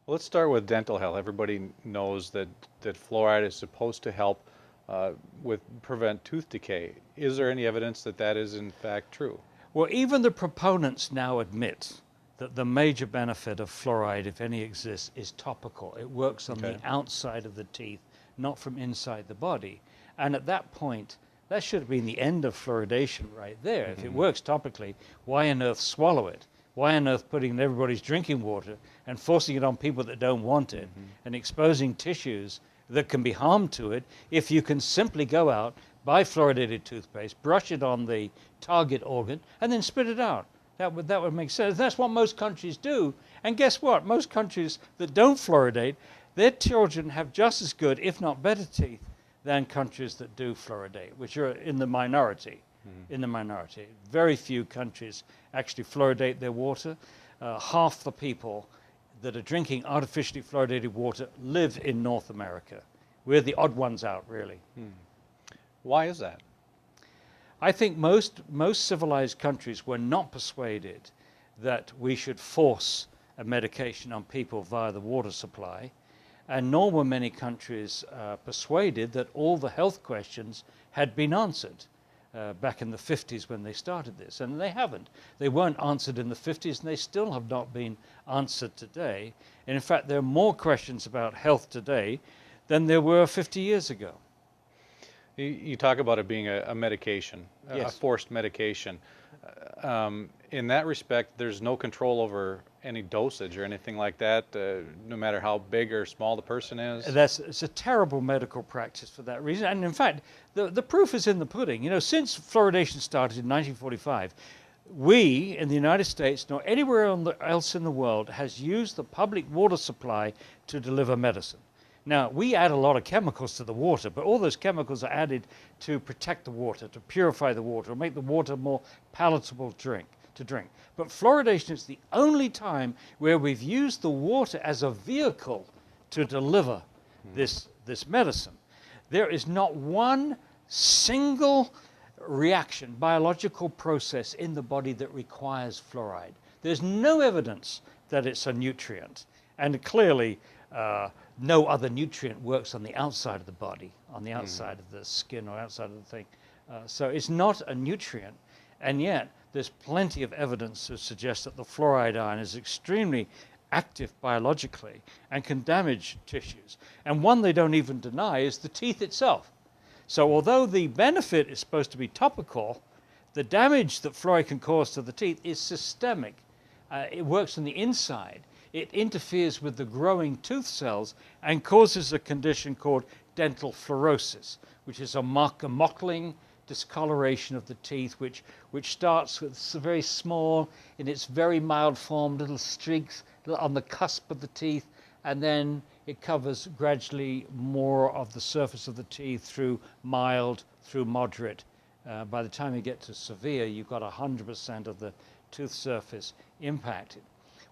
Well, let's start with dental health. Everybody knows that fluoride is supposed to help with prevent tooth decay. Is there any evidence that that is in fact true? Well, even the proponents now admit that the major benefit of fluoride, if any exists, is topical. It works on the Okay. outside of the teeth, not from inside the body. And at that point, that should have been the end of fluoridation right there. If it Hmm. works topically, why on earth swallow it? Why on earth putting it in everybody's drinking water and forcing it on people that don't want it Hmm. and exposing tissues that can be harmed to it if you can simply go out, buy fluoridated toothpaste, brush it on the target organ, and then spit it out? That would make sense. That's what most countries do. And guess what? Most countries that don't fluoridate, their children have just as good, if not better, teeth than countries that do fluoridate, which are in the minority. In the minority. Very few countries actually fluoridate their water. Half the people that are drinking artificially fluoridated water live in North America. We're the odd ones out, really. Why is that? I think most civilized countries were not persuaded that we should force a medication on people via the water supply, and nor were many countries persuaded that all the health questions had been answered back in the 50s when they started this, and they haven't. They weren't answered in the 50s, and they still have not been answered today. And in fact, there are more questions about health today than there were 50 years ago. You talk about it being a medication, a Yes. forced medication. In that respect, there's no control over any dosage or anything like that, no matter how big or small the person is. It's a terrible medical practice for that reason. And in fact, the proof is in the pudding. You know, since fluoridation started in 1945, we in the United States, nor anywhere else in the world, has used the public water supply to deliver medicine. Now, we add a lot of chemicals to the water, but all those chemicals are added to protect the water, to purify the water, to make the water more palatable to drink. But fluoridation is the only time where we've used the water as a vehicle to deliver this medicine. There is not one single reaction, biological process in the body that requires fluoride. There's no evidence that it's a nutrient. And clearly, no other nutrient works on the outside of the body, on the outside of the skin or outside of the thing. So it's not a nutrient, and yet there's plenty of evidence to suggest that the fluoride ion is extremely active biologically and can damage tissues. And one they don't even deny is the teeth itself. So although the benefit is supposed to be topical, the damage that fluoride can cause to the teeth is systemic. It works on the inside. It interferes with the growing tooth cells and causes a condition called dental fluorosis, which is a mottling discoloration of the teeth, which starts with very small, in its very mild form, little streaks on the cusp of the teeth, and then it covers gradually more of the surface of the teeth through mild, through moderate. By the time you get to severe, you've got 100% of the tooth surface impacted.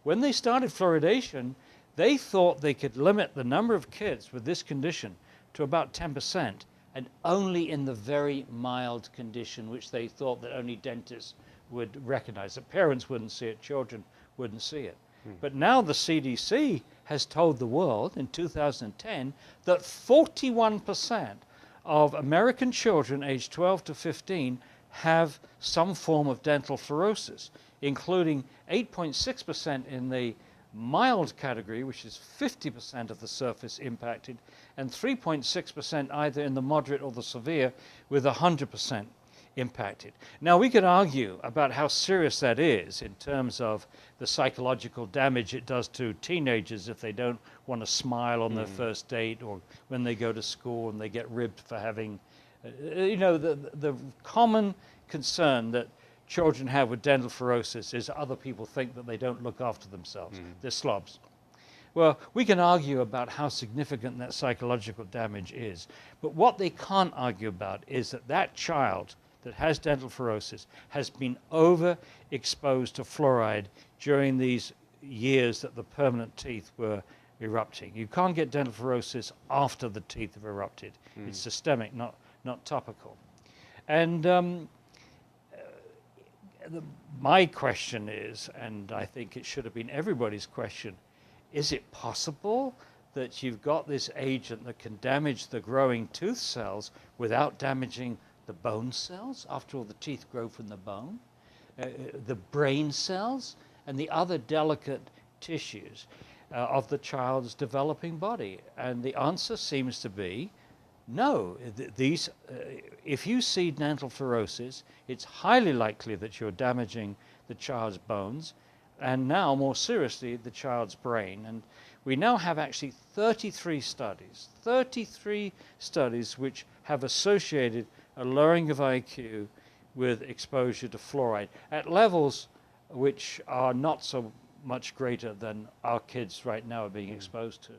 When they started fluoridation, they thought they could limit the number of kids with this condition to about 10%, and only in the very mild condition, which they thought that only dentists would recognize. That parents wouldn't see it, children wouldn't see it. But now the CDC has told the world in 2010 that 41% of American children aged 12 to 15 have some form of dental fluorosis, including 8.6% in the mild category, which is 50% of the surface impacted, and 3.6% either in the moderate or the severe, with 100% impacted. Now, we could argue about how serious that is in terms of the psychological damage it does to teenagers if they don't want to smile on their first date, or when they go to school and they get ribbed for having, the common concern that children have with dental fluorosis is other people think that they don't look after themselves. They're slobs. Well, we can argue about how significant that psychological damage is, but what they can't argue about is that that child that has dental fluorosis has been overexposed to fluoride during these years that the permanent teeth were erupting. You can't get dental fluorosis after the teeth have erupted. It's systemic, not topical. And my question is, and I think it should have been everybody's question, is it possible that you've got this agent that can damage the growing tooth cells without damaging the bone cells? After all, the teeth grow from the bone, the brain cells, and the other delicate tissues of the child's developing body. And the answer seems to be no. These, if you see dental fluorosis, it's highly likely that you're damaging the child's bones, and now more seriously, the child's brain. And we now have actually 33 studies which have associated a lowering of IQ with exposure to fluoride at levels which are not so much greater than our kids right now are being exposed to.